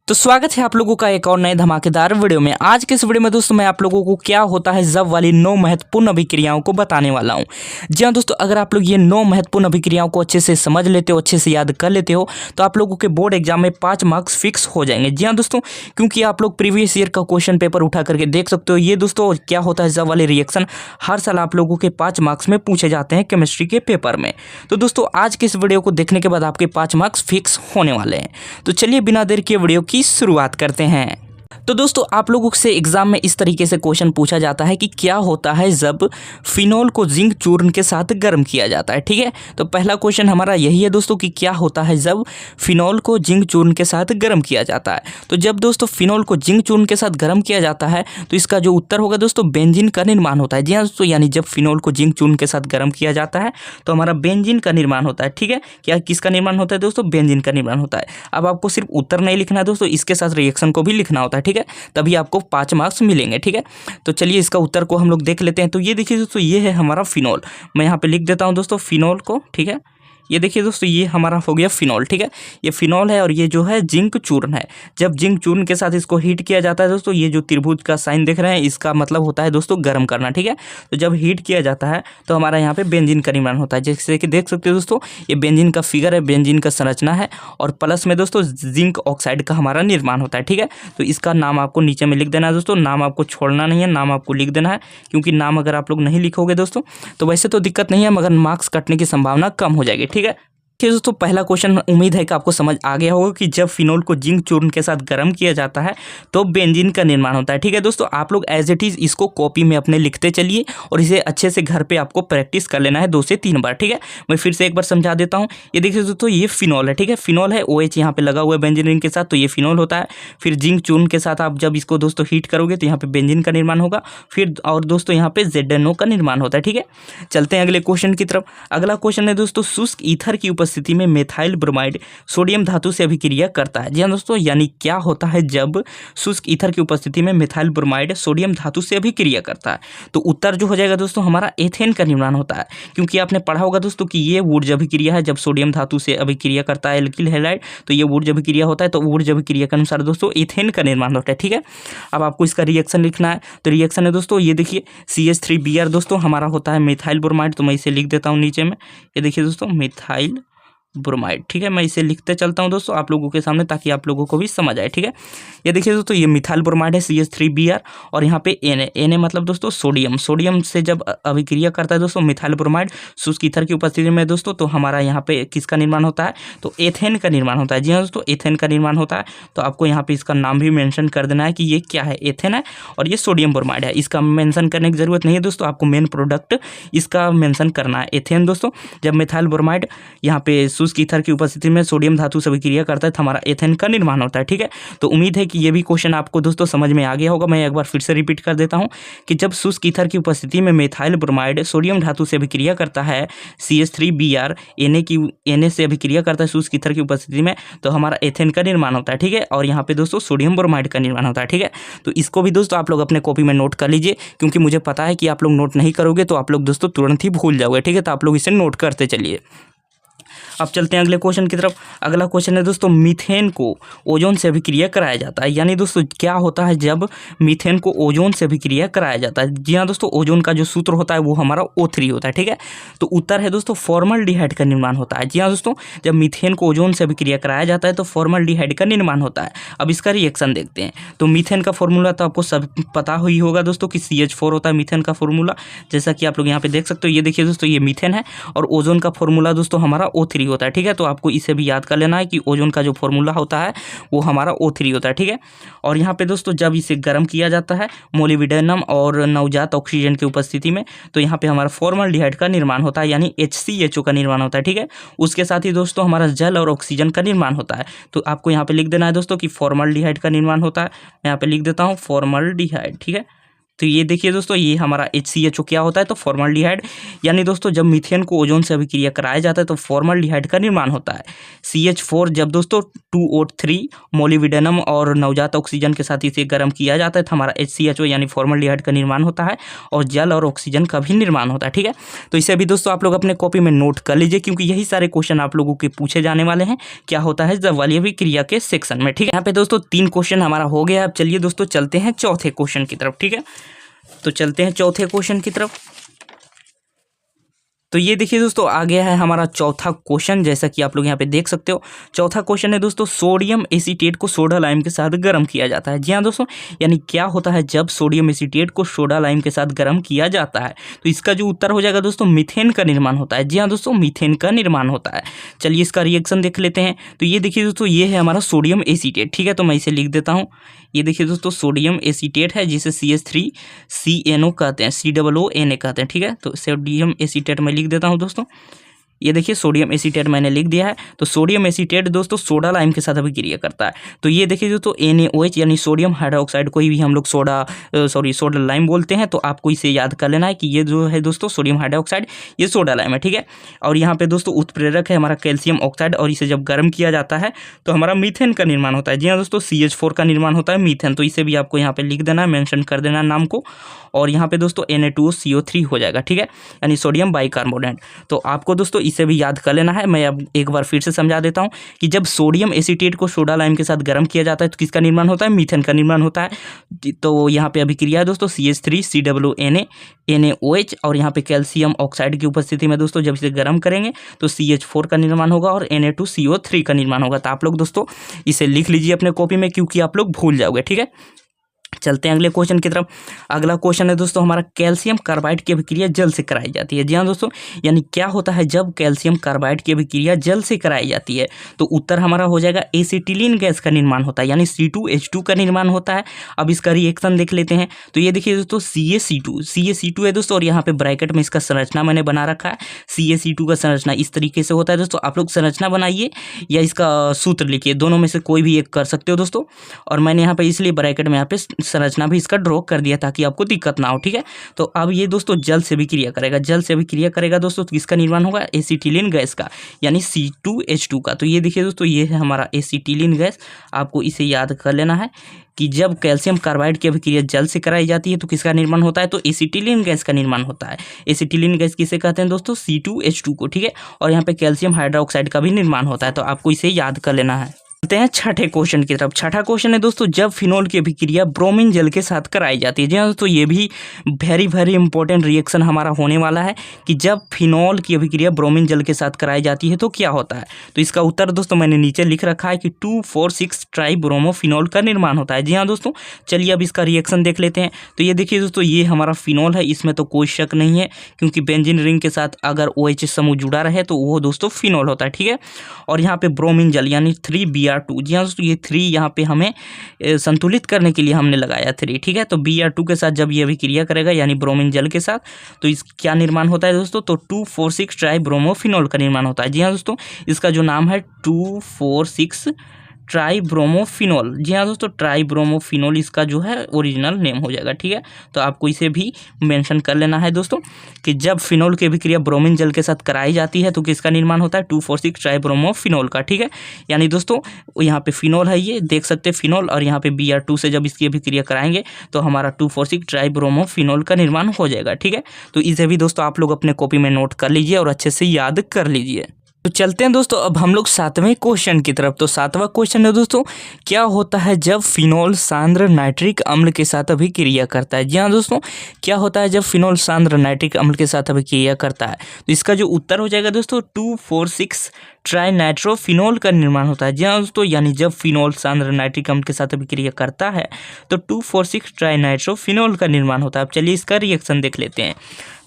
तो स्वागत है आप लोगों का एक और नए धमाकेदार वीडियो में। आज के इस वीडियो में दोस्तों मैं आप लोगों को क्या होता है जब वाली 9 महत्वपूर्ण अभिक्रियाओं को बताने वाला हूं। जी हाँ दोस्तों, अगर आप लोग ये 9 महत्वपूर्ण अभिक्रियाओं को अच्छे से समझ लेते हो, अच्छे से याद कर लेते हो, तो आप लोगों के बोर्ड एग्जाम में 5 मार्क्स फिक्स हो जाएंगे। जी हाँ दोस्तों, क्योंकि आप लोग प्रीवियस ईयर का क्वेश्चन पेपर उठा करके देख सकते हो। ये दोस्तों क्या होता है जब वाले रिएक्शन हर साल आप लोगों के 5 मार्क्स में पूछे जाते हैं केमिस्ट्री के पेपर में। तो दोस्तों आज के इस वीडियो को देखने के बाद आपके 5 मार्क्स फिक्स होने वाले हैं। तो चलिए बिना देर के वीडियो की शुरुआत करते हैं। तो दोस्तों आप लोगों से एग्जाम में इस तरीके से क्वेश्चन पूछा जाता है कि क्या होता है जब फिनोल को जिंक चूर्ण के साथ गर्म किया जाता है। ठीक है, तो पहला क्वेश्चन हमारा यही है दोस्तों कि क्या होता है जब फिनोल को जिंक चूर्ण के साथ गर्म किया जाता है। तो जब दोस्तों फिनोल को जिंक चूर्ण के साथ गर्म किया जाता है तो इसका जो उत्तर होगा दोस्तों बेंजीन का निर्माण होता है। जी हाँ दोस्तों, यानी जब फिनोल को जिंक चूर्ण के साथ गर्म किया जाता है तो हमारा बेंजीन का निर्माण होता है। ठीक है, क्या किसका निर्माण होता है दोस्तों? बेंजीन का निर्माण होता है। अब आपको सिर्फ उत्तर नहीं लिखना है दोस्तों, इसके साथ रिएक्शन को भी लिखना होता है। ठीक है, तभी आपको 5 मार्क्स मिलेंगे। ठीक है, तो चलिए इसका उत्तर को हम लोग देख लेते हैं। तो ये देखिए दोस्तों, ये है हमारा फिनोल। मैं यहाँ पे लिख देता हूँ दोस्तों फिनोल को। ठीक है, ये देखिए दोस्तों, ये हमारा हो गया फिनोल। ठीक है, ये फिनोल है और ये जो है जिंक चूर्ण है। जब जिंक चूर्ण के साथ इसको हीट किया जाता है दोस्तों, ये जो त्रिभुज का साइन देख रहे हैं इसका मतलब होता है दोस्तों गर्म करना। ठीक है, तो जब हीट किया जाता है तो हमारा यहाँ पे बेंजीन का निर्माण होता है। जैसे कि देख सकते हो दोस्तों, ये बेंजीन का फिगर है, बेंजीन का संरचना है और प्लस में दोस्तों जिंक ऑक्साइड का हमारा निर्माण होता है। ठीक है, तो इसका नाम आपको नीचे में लिख देना है दोस्तों। नाम आपको छोड़ना नहीं है, नाम आपको लिख देना है, क्योंकि नाम अगर आप लोग नहीं लिखोगे दोस्तों तो वैसे तो दिक्कत नहीं है मगर मार्क्स कटने की संभावना कम हो जाएगी। ठीक है, दोस्तों पहला क्वेश्चन उम्मीद है कि आपको समझ आ गया होगा कि जब फिनोल को जिंक चूर्ण के साथ गर्म किया जाता है तो बेंजीन का निर्माण होता है। ठीक है दोस्तों, आप लोग एज इट इज इसको कॉपी में अपने लिखते चलिए और इसे अच्छे से घर पे आपको प्रैक्टिस कर लेना है 2 से 3 बार। ठीक है, मैं फिर से एक बार समझा देता हूँ। ये देखिए दोस्तों, ये फिनोल है। ठीक है, फिनोल है, OH यहाँ पे लगा हुआ है बेंजीन रिंग के साथ, तो ये फिनोल होता है। फिर जिंक चूर्ण के साथ आप जब इसको दोस्तों हीट करोगे तो यहाँ पे बेंजीन का निर्माण होगा। फिर और दोस्तों यहाँ पे ZNO का निर्माण होता है। ठीक है, चलते हैं अगले क्वेश्चन की तरफ। अगला क्वेश्चन है दोस्तों, शुष्क ईथर की उपस्थिति में मेथाइल ब्रोमाइड सोडियम धातु से अभिक्रिया करता है। जी हाँ दोस्तों, यानी क्या होता है जब शुष्क ईथर की उपस्थिति में मिथाइल ब्रोमाइड सोडियम धातु से अभिक्रिया करता है। तो उत्तर जो हो जाएगा दोस्तों हमारा एथेन का निर्माण होता है। क्योंकि आपने पढ़ा होगा दोस्तों कि ये वुड्ज अभिक्रिया है, जब सोडियम धातु से अभिक्रिया करता है एल्किल हैलाइड तो ये वुड्ज अभिक्रिया होता है। तो वुड्ज अभिक्रिया के अनुसार दोस्तों एथेन का निर्माण होता है। ठीक है, अब आपको इसका रिएक्शन लिखना है। तो रिएक्शन है दोस्तों, ये देखिए CH3Br दोस्तों हमारा होता है मिथाइल ब्रोमाइड। तो मैं इसे लिख देता हूँ नीचे में। ये देखिए दोस्तों मिथाइल ब्रोमाइड। ठीक है, मैं इसे लिखते चलता हूं दोस्तों आप लोगों के सामने ताकि आप लोगों को भी समझ आए। ठीक है, ये देखिए दोस्तों, ये मिथाइल ब्रोमाइड है CH3Br और यहाँ पे Na मतलब दोस्तों सोडियम। सोडियम से जब अभिक्रिया करता है दोस्तों मिथाइल ब्रोमाइड शुष्क ईथर की उपस्थिति में दोस्तों, तो हमारा यहाँ पे किसका निर्माण होता है? तो एथेन का निर्माण होता है। जी हाँ दोस्तों, एथेन का निर्माण होता है। तो आपको यहाँ पे इसका नाम भी मेंशन कर देना है कि ये क्या है, एथेन है और ये सोडियम ब्रोमाइड है। इसका मेंशन करने की जरूरत नहीं है दोस्तों, आपको मेन प्रोडक्ट इसका मेंशन करना है एथेन दोस्तों। जब मिथाइल ब्रोमाइड यहाँ पे शुष्क ईथर की उपस्थिति में सोडियम धातु से अभिक्रिया करता है तो हमारा एथेन का निर्माण होता है। ठीक है, तो उम्मीद है कि ये भी क्वेश्चन आपको दोस्तों समझ में आ गया होगा। मैं एक बार फिर से रिपीट कर देता हूं कि जब शुष्क ईथर की उपस्थिति में मिथाइल ब्रोमाइड सोडियम धातु से अभिक्रिया करता है CH3Br Na से अभिक्रिया करता है शुष्क ईथर की उपस्थिति में तो हमारा एथेन का निर्माण होता है। ठीक है, और यहाँ पे दोस्तों सोडियम ब्रोमाइड का निर्माण होता है। ठीक है, तो इसको भी दोस्तों आप लोग अपने कॉपी में नोट कर लीजिए, क्योंकि मुझे पता है कि आप लोग नोट नहीं करोगे तो आप लोग दोस्तों तुरंत ही भूल जाओगे। ठीक है, तो आप लोग इसे नोट करते चलिए। अब चलते हैं अगले क्वेश्चन की तरफ। अगला क्वेश्चन है दोस्तों, मीथेन को ओजोन से अभिक्रिया कराया जाता है। यानी दोस्तों क्या होता है जब मीथेन को ओजोन से अभिक्रिया कराया जाता है? जी हाँ दोस्तों, ओजोन का जो सूत्र होता है वो हमारा O3 होता है। ठीक है, तो उत्तर है दोस्तों फॉर्मल्डिहाइड का निर्माण होता है। जी हाँ दोस्तों, जब मीथेन को ओजोन से अभिक्रिया कराया जाता है तो फॉर्मल्डिहाइड का निर्माण होता है। अब इसका रिएक्शन देखते हैं। तो मीथेन का फॉर्मूला तो आपको सब पता ही होगा दोस्तों कि CH4 होता है मीथेन का फॉर्मूला, जैसा कि आप लोग यहाँ पे देख सकते हो। ये देखिए दोस्तों, ये मीथेन है और ओजोन का फॉर्मूला दोस्तों हमारा O3 होता है। ठीक है, तो आपको इसे भी याद कर लेना है कि ओजोन का जो फॉर्मूला होता है वो हमारा O3 होता है। ठीक है, और यहाँ पे दोस्तों जब इसे गर्म किया जाता है मोलिब्डेनम और नवजात ऑक्सीजन की उपस्थिति में तो यहाँ पे हमारा फॉर्मल्डिहाइड का निर्माण होता है, यानी HCHO का निर्माण होता है। ठीक है, उसके साथ ही दोस्तों हमारा जल और ऑक्सीजन का निर्माण होता है। तो आपको यहाँ पे लिख देना है दोस्तों कि फॉर्मल्डिहाइड का निर्माण होता है। मैं यहाँ पे लिख देता हूँ फॉर्मल्डिहाइड। ठीक है, तो ये देखिए दोस्तों, ये हमारा HCHO क्या होता है, तो फॉर्मल्डिहाइड। यानी दोस्तों जब मीथेन को ओजोन से अभिक्रिया कराया जाता है तो फॉर्मल्डिहाइड का निर्माण होता है। CH4 जब दोस्तों 2O3 मोलिब्डेनम और नवजात ऑक्सीजन के साथ इसे गर्म किया जाता है तो हमारा HCHO यानी फॉर्मल्डिहाइड का निर्माण होता है और जल और ऑक्सीजन का भी निर्माण होता है। ठीक है, तो इसे भी दोस्तों आप लोग अपने कॉपी में नोट कर लीजिए, क्योंकि यही सारे क्वेश्चन आप लोगों के पूछे जाने वाले हैं क्या होता है जब वाली अभिक्रिया के सेक्शन में। ठीक है, यहाँ पे दोस्तों 3 क्वेश्चन हमारा हो गया। अब चलिए दोस्तों चलते हैं चौथे क्वेश्चन की तरफ। ठीक है, तो चलते हैं चौथे क्वेश्चन की तरफ। तो ये देखिए दोस्तों, आ गया है हमारा चौथा क्वेश्चन, जैसा कि आप लोग यहाँ पे देख सकते हो। चौथा क्वेश्चन है दोस्तों, सोडियम एसीटेट को सोडा लाइम के साथ गर्म किया जाता है। जी हाँ दोस्तों, यानी क्या होता है जब सोडियम एसीटेट को सोडा लाइम के साथ गर्म किया जाता है, तो इसका जो उत्तर हो जाएगा दोस्तों, मीथेन का निर्माण होता है। जी हाँ दोस्तों, मीथेन का निर्माण होता है। चलिए इसका रिएक्शन देख लेते हैं। तो ये देखिए दोस्तों, ये है हमारा सोडियम एसीटेट। ठीक है, तो मैं इसे लिख देता हूँ। ये देखिए दोस्तों, सोडियम एसीटेट है जिसे CH3CNO कहते हैं, COONA कहते हैं। ठीक है, तो सोडियम एसीटेट मैं लिख देता हूँ दोस्तों। ये देखिए सोडियम एसीटेट मैंने लिख दिया है। तो सोडियम एसीटेट दोस्तों सोडा लाइम के साथ अभिक्रिया करता है। तो ये देखिए दोस्तों NaOH यानी सोडियम हाइड्रोक्साइड, कोई भी हम लोग सोडा लाइम बोलते हैं, तो आपको इसे याद कर लेना है कि ये जो है दोस्तों सोडियम हाइड्रोक्साइड, ये सोडा लाइम है। ठीक है, और यहाँ पे दोस्तों उत्प्रेरक है हमारा कैल्शियम ऑक्साइड, और इसे जब गर्म किया जाता है तो हमारा मीथेन का निर्माण होता है। जी हाँ दोस्तों, CH4 का निर्माण होता है मीथेन। तो इसे भी आपको यहाँ पे लिख देना है, मेंशन कर देना नाम को। और यहाँ पे दोस्तों Na2CO3 हो जाएगा। ठीक है, यानी सोडियम बाइकार्बोनेट। तो आपको दोस्तों इसे भी याद कर लेना है। मैं अब एक बार फिर से समझा देता हूँ कि जब सोडियम एसीटेट को सोडा लाइम के साथ गर्म किया जाता है तो किसका निर्माण होता है, मीथेन का निर्माण होता है। तो यहाँ पे अभिक्रिया है दोस्तों CH3COONA NaOH, और यहाँ पे कैल्शियम ऑक्साइड की उपस्थिति में दोस्तों जब इसे गर्म करेंगे तो CH4 का निर्माण होगा और Na2CO3 का निर्माण होगा। तो आप लोग दोस्तों इसे लिख लीजिए अपने कॉपी में, क्योंकि आप लोग भूल जाओगे। ठीक है, चलते हैं अगले क्वेश्चन की तरफ। अगला क्वेश्चन है दोस्तों हमारा, कैल्शियम कार्बाइड की अभिक्रिया जल से कराई जाती है। जी हाँ दोस्तों, यानी क्या होता है जब कैल्शियम कार्बाइड की अभिक्रिया जल से कराई जाती है, तो उत्तर हमारा हो जाएगा एसिटिलीन गैस का निर्माण होता है, यानी C2H2 का निर्माण होता है। अब इसका रिएक्शन देख लेते हैं। तो ये देखिए दोस्तों CaC2 है दोस्तों, और यहाँ पे ब्रैकेट में इसका संरचना मैंने बना रखा है। CaC2 का संरचना इस तरीके से होता है दोस्तों। आप लोग संरचना बनाइए या इसका सूत्र लिखिए, दोनों में से कोई भी एक कर सकते हो दोस्तों। और मैंने यहाँ पे इसलिए ब्रैकेट में यहाँ पे संरचना भी इसका ड्रॉ कर दिया ताकि आपको दिक्कत ना हो। ठीक है, तो अब ये दोस्तों जल से भी क्रिया करेगा। जल से भी क्रिया करेगा दोस्तों, तो किसका निर्माण होगा, एसिटिलीन गैस का, यानी C2H2 का। तो ये देखिए दोस्तों, ये है हमारा एसिटिलीन गैस। आपको इसे याद कर लेना है कि जब कैल्शियम कार्बाइड की अभिक्रिया जल से कराई जाती है तो किसका निर्माण होता है, तो एसिटिलीन गैस का निर्माण होता है। एसिटिलीन गैस किसे कहते हैं दोस्तों, C2H2 को। ठीक है, और यहाँ पे कैल्शियम हाइड्रोक्साइड का भी निर्माण होता है। तो आपको इसे याद कर लेना है। चलते हैं छठे क्वेश्चन की तरफ। छठा क्वेश्चन है दोस्तों, जब फिनोल की अभिक्रिया ब्रोमीन जल के साथ कराई जाती है। जी हाँ दोस्तों, ये भी वेरी इंपॉर्टेंट रिएक्शन हमारा होने वाला है कि जब फिनोल की अभिक्रिया ब्रोमीन जल के साथ कराई जाती है तो क्या होता है। तो इसका उत्तर दोस्तों मैंने नीचे लिख रखा है कि 2,4,6 ट्राइब्रोमोफिनोल का निर्माण होता है। जी हाँ दोस्तों, चलिए अब इसका रिएक्शन देख लेते हैं। तो ये देखिए दोस्तों, ये हमारा फिनोल है, इसमें तो कोई शक नहीं है, क्योंकि बेंजीन रिंग के साथ अगर OH समूह जुड़ा रहे तो वो दोस्तों फिनोल होता है। ठीक है, और यहाँ पे ब्रोमीन जल यानी 3Br2। जी हाँ दोस्तों, ये 3 यहाँ पे हमें संतुलित करने के लिए हमने लगाया 3। ठीक है, तो Br2 के साथ जब ये अभिक्रिया करेगा यानी ब्रोमीन जल के साथ, तो इस क्या निर्माण होता है दोस्तों, तो 2,4,6 ट्राइब्रोमोफिनोल का निर्माण होता है। जी हाँ दोस्तों, इसका जो नाम है 2,4,6 ट्राइब्रोमोफिनोल। जी हाँ दोस्तों, ट्राइब्रोमोफिनोल इसका जो है ओरिजिनल नेम हो जाएगा। ठीक है, तो आपको इसे भी मेंशन कर लेना है दोस्तों कि जब फिनोल की अभिक्रिया ब्रोमीन जल के साथ कराई जाती है तो किसका निर्माण होता है, 2,4,6 ट्राइब्रोमोफिनोल का। ठीक है, यानी दोस्तों यहाँ पे फिनोल है, ये देख सकते हैं फिनोल, और यहाँ पे Br2 से जब इसकी अभिक्रिया कराएंगे तो हमारा 2,4,6 ट्राइब्रोमोफिनोल का निर्माण हो जाएगा। ठीक है, तो इसे भी दोस्तों आप लोग अपने कॉपी में नोट कर लीजिए और अच्छे से याद कर लीजिए। तो चलते हैं दोस्तों अब हम लोग 7वें क्वेश्चन की तरफ। तो 7वां क्वेश्चन है दोस्तों, क्या होता है जब फिनोल सांद्र नाइट्रिक अम्ल के साथ अभिक्रिया करता है। जी हाँ दोस्तों, क्या होता है जब फिनोल सांद्र नाइट्रिक अम्ल के साथ अभिक्रिया करता है, तो इसका जो उत्तर हो जाएगा दोस्तों 2,4,6 ट्राइनाइट्रोफिनोल का निर्माण होता है। जी हाँ दोस्तों, यानी जब फिनोल सांद्र नाइट्रिक अम्ल के साथ अभिक्रिया करता है तो 2,4,6 ट्राइनाइट्रोफिनोल का निर्माण होता है। अब चलिए इसका रिएक्शन देख लेते हैं।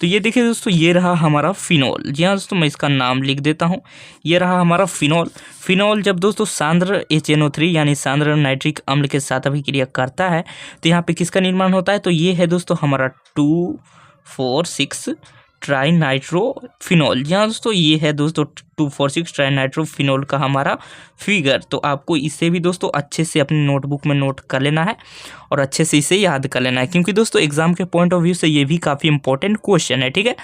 तो ये देखिए दोस्तों, ये रहा हमारा फिनोल। जी हाँ दोस्तों, मैं इसका नाम लिख देता हूँ। ये रहा हमारा फिनोल। फिनोल जब दोस्तों सांद्र HNO3 यानी सांद्र नाइट्रिक अम्ल के साथ अभिक्रिया करता है तो यहाँ पे किसका निर्माण होता है, तो ये है दोस्तों हमारा 2,4,6 ट्राइनाइट्रोफिनॉल। जी हाँ दोस्तों, ये है दोस्तों 2,4,6 ट्राइनाइट्रोफिनॉल का हमारा फिगर। तो आपको इसे भी दोस्तों अच्छे से अपनी नोटबुक में नोट कर लेना है और अच्छे से इसे याद कर लेना है, क्योंकि दोस्तों एग्जाम के पॉइंट ऑफ व्यू से ये भी काफ़ी इंपॉर्टेंट क्वेश्चन है। ठीक है,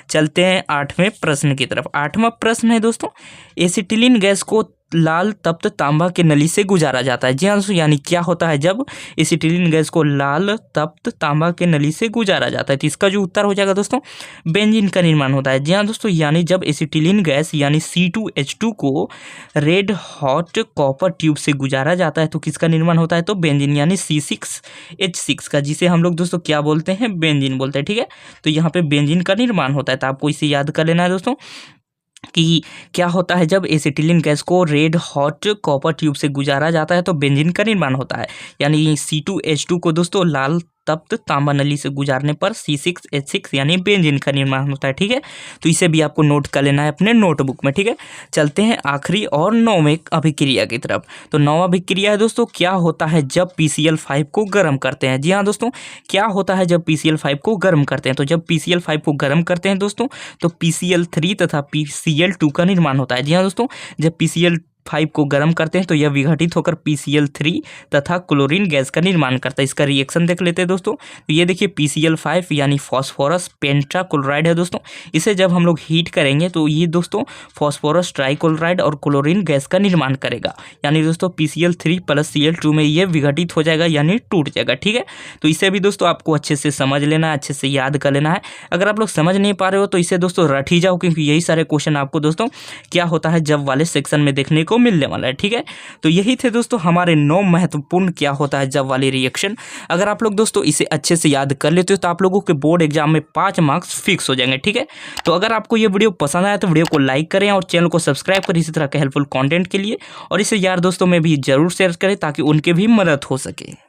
चलते हैं 8वें प्रश्न की तरफ। 8वां प्रश्न है दोस्तों, एसिटिलीन गैस को लाल तप्त तांबा के नली से गुजारा जाता है। जी हाँ दोस्तों, यानी क्या होता है जब एसिटिलीन गैस को लाल तप्त तांबा के नली से गुजारा जाता है? तो इसका जो उत्तर हो जाएगा दोस्तों, बेंजीन का निर्माण होता है। जी हाँ दोस्तों, यानी जब एसिटिलीन गैस यानी C2H2 को रेड हॉट कॉपर ट्यूब से गुजारा जाता है तो किसका निर्माण होता है? तो बेंजीन यानी C6H6 का, जिसे हम लोग दोस्तों क्या बोलते हैं? बेंजीन बोलते हैं। ठीक है, तो यहाँ पे बेंजीन का निर्माण होता है। तो आपको इसे याद कर लेना है दोस्तों कि क्या होता है जब एसिटिलीन गैस को रेड हॉट कॉपर ट्यूब से गुजारा जाता है तो बेंजीन का निर्माण होता है। यानी C2H2 को दोस्तों लाल तप्त तांबा नली से गुजारने पर C6H6 यानी बेंजीन का निर्माण होता है। ठीक है, तो इसे भी आपको नोट कर लेना है अपने नोटबुक में। ठीक है, चलते हैं आखिरी और 9वें अभिक्रिया की तरफ। तो 9वां अभिक्रिया है दोस्तों, क्या होता है जब PCl5 को गर्म करते हैं? जी हाँ दोस्तों, क्या होता है जब PCl5 को गर्म करते हैं? तो जब PCl5 को गर्म करते हैं दोस्तों तो PCl3 तथा PCl2 का निर्माण होता है। जी हाँ दोस्तों, जब PCl5 को गर्म करते हैं तो यह विघटित होकर PCl3 तथा क्लोरीन गैस का निर्माण करता है। इसका रिएक्शन देख लेते हैं दोस्तों। तो ये देखिए PCl5 यानी फॉस्फोरस पेंटाक्लोराइड है दोस्तों। इसे जब हम लोग हीट करेंगे तो ये दोस्तों फॉस्फोरस ट्राइक्लोराइड और क्लोरीन गैस का निर्माण करेगा। यानी दोस्तों PCl3 + Cl2 में ये विघटित हो जाएगा यानी टूट जाएगा। ठीक है, तो इसे भी दोस्तों आपको अच्छे से समझ लेना है, अच्छे से याद कर लेना है। अगर आप लोग समझ नहीं पा रहे हो तो इसे दोस्तों रट ही जाओ, क्योंकि यही सारे क्वेश्चन आपको दोस्तों क्या होता है जब वाले सेक्शन में देखने को मिलने वाला है। ठीक है, तो यही थे दोस्तों हमारे 9 महत्वपूर्ण क्या होता है जब वाले रिएक्शन। अगर आप लोग दोस्तों इसे अच्छे से याद कर लेते हो तो आप लोगों के बोर्ड एग्जाम में 5 मार्क्स फिक्स हो जाएंगे। ठीक है, तो अगर आपको ये वीडियो पसंद आया तो वीडियो को लाइक करें और चैनल को सब्सक्राइब करें इसी तरह के हेल्पफुल कंटेंट के लिए, और इसे यार दोस्तों में भी जरूर शेयर करें ताकि उनके भी मदद हो सके।